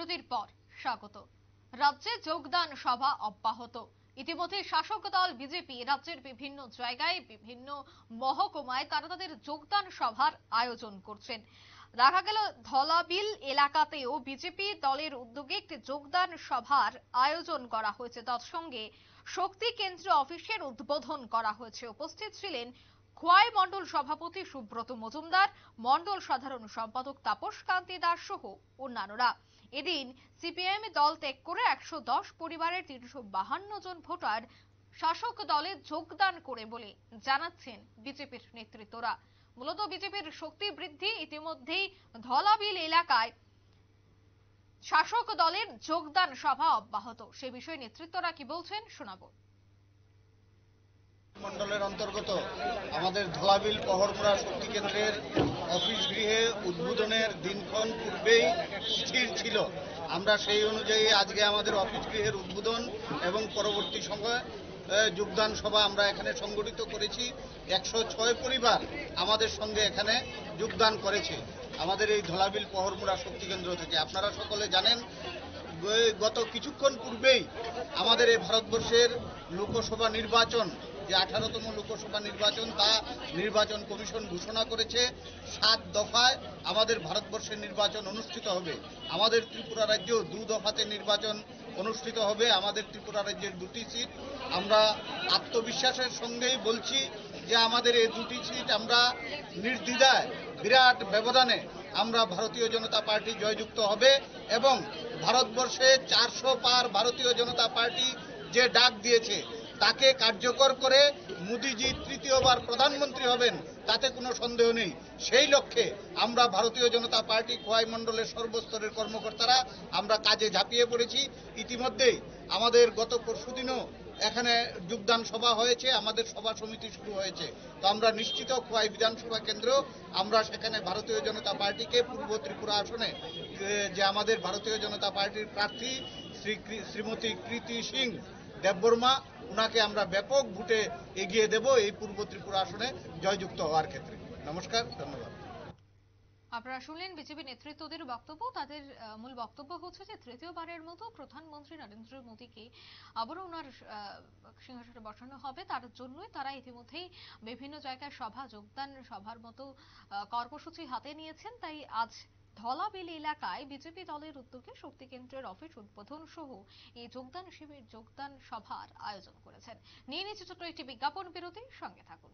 বিরতির পর স্বাগত। রাজ্যে যোগদান সভা অব্যাহত। ইতিমধ্যে শাসক দল বিজেপি রাজ্যের বিভিন্ন জায়গায় বিভিন্ন মহকুমায় তারা তাদের যোগদান সভার আয়োজন করছেন। দেখা গেল ধলাবিল এলাকাতেও বিজেপি দলের উদ্যোগে একটি যোগদান সভার আয়োজন করা হয়েছে। তার সঙ্গে শক্তি কেন্দ্র অফিসের উদ্বোধন করা হয়েছে। উপস্থিত ছিলেন খোয়াই মণ্ডল সভাপতি সুব্রত মজুমদার, মণ্ডল সাধারণ সম্পাদক তাপস কান্তি দাস সহ অন্যান্যরা। এদিন সিপিআইএম দল ত্যাগ করে ১১০ পরিবারের ৩৫২ জন ভোটার শাসক দলে যোগদান করে বলে জানাচ্ছেন বিজেপির নেতৃত্বরা। মূলত বিজেপির শক্তি বৃদ্ধি। ইতিমধ্যেই ধলাবিল এলাকায় শাসক দলের যোগদান সভা অব্যাহত। সে বিষয়ে নেতৃত্বরা কি বলছেন শোনাবো। মন্ডলের অন্তর্গত আমাদের ধলাবিল পহরমুড়া শক্তি কেন্দ্রের অফিস গৃহে উদ্বোধনের দিনক্ষণ পূর্বেই স্থির ছিল। আমরা সেই অনুযায়ী আজকে আমাদের অফিস গৃহের উদ্বোধন এবং পরবর্তী সময়ে যোগদান সভা আমরা এখানে সংগঠিত করেছি। ১০৬ পরিবার আমাদের সঙ্গে এখানে যোগদান করেছে আমাদের এই ধলাবিল পহরমুড়া শক্তি কেন্দ্র থেকে। আপনারা সকলে জানেন গত কিছুক্ষণ পূর্বেই আমাদের এই ভারতবর্ষের লোকসভা নির্বাচন, যে 18তম লোকসভা নির্বাচন, তা নির্বাচন কমিশন ঘোষণা করেছে। 7 দফায় আমাদের ভারতবর্ষের নির্বাচন অনুষ্ঠিত হবে। আমাদের ত্রিপুরা রাজ্যেও 2 দফাতে নির্বাচন অনুষ্ঠিত হবে। আমাদের ত্রিপুরা রাজ্যের 2টি সিট। আমরা আত্মবিশ্বাসের সঙ্গেই বলছি যে আমাদের এই 2টি সিট আমরা নির্দ্বিধায় বিরাট ব্যবধানে আমরা ভারতীয় জনতা পার্টি জয়যুক্ত হবে এবং ভারতবর্ষে 400 পার ভারতীয় জনতা পার্টি যে ডাক দিয়েছে তাকে কার্যকর করে মোদিজি তৃতীয়বার প্রধানমন্ত্রী হবেন, তাতে কোনো সন্দেহ নেই। সেই লক্ষ্যে আমরা ভারতীয় জনতা পার্টি খোয়াই মণ্ডলের সর্বস্তরের কর্মকর্তারা আমরা কাজে ঝাঁপিয়ে পড়েছি। ইতিমধ্যেই আমাদের গত পরশুদিনও এখানে যোগদান সভা হয়েছে, আমাদের সভা সমিতি শুরু হয়েছে। তো আমরা নিশ্চিত খোয়াই বিধানসভা কেন্দ্র আমরা সেখানে ভারতীয় জনতা পার্টিকে পূর্ব ত্রিপুরা আসনে যে আমাদের ভারতীয় জনতা পার্টির প্রার্থী শ্রীমতী কৃতি সিং দেববর্মা, ওনাকে আমরা ব্যাপক ভোটে এগিয়ে দেব এই পূর্ব ত্রিপুরা আসনে জয়যুক্ত হওয়ার ক্ষেত্রে। নমস্কার, ধন্যবাদ। আপনারা শুনলেন বিজেপি নেতৃত্বদের বক্তব্য। তাদের মূল বক্তব্য হচ্ছে যে তৃতীয়বারের মতো প্রধানমন্ত্রী নরেন্দ্র মোদীকে আবারও ওনার সিংহাসনে বসানো হবে। তার জন্যই তারা ইতিমধ্যেই বিভিন্ন জায়গায় যোগদান সভার মতো কর্মসূচি হাতে নিয়েছেন। তাই আজ ধলাবিল এলাকায় বিজেপি দলের উদ্যোগে শক্তি কেন্দ্রের অফিস উদ্বোধন সহ এই যোগদান শিবির যোগদান সভার আয়োজন করেছেন। নিয়ে নিচ্ছে ছোট্ট একটি বিজ্ঞাপন বিরতি, সঙ্গে থাকুন।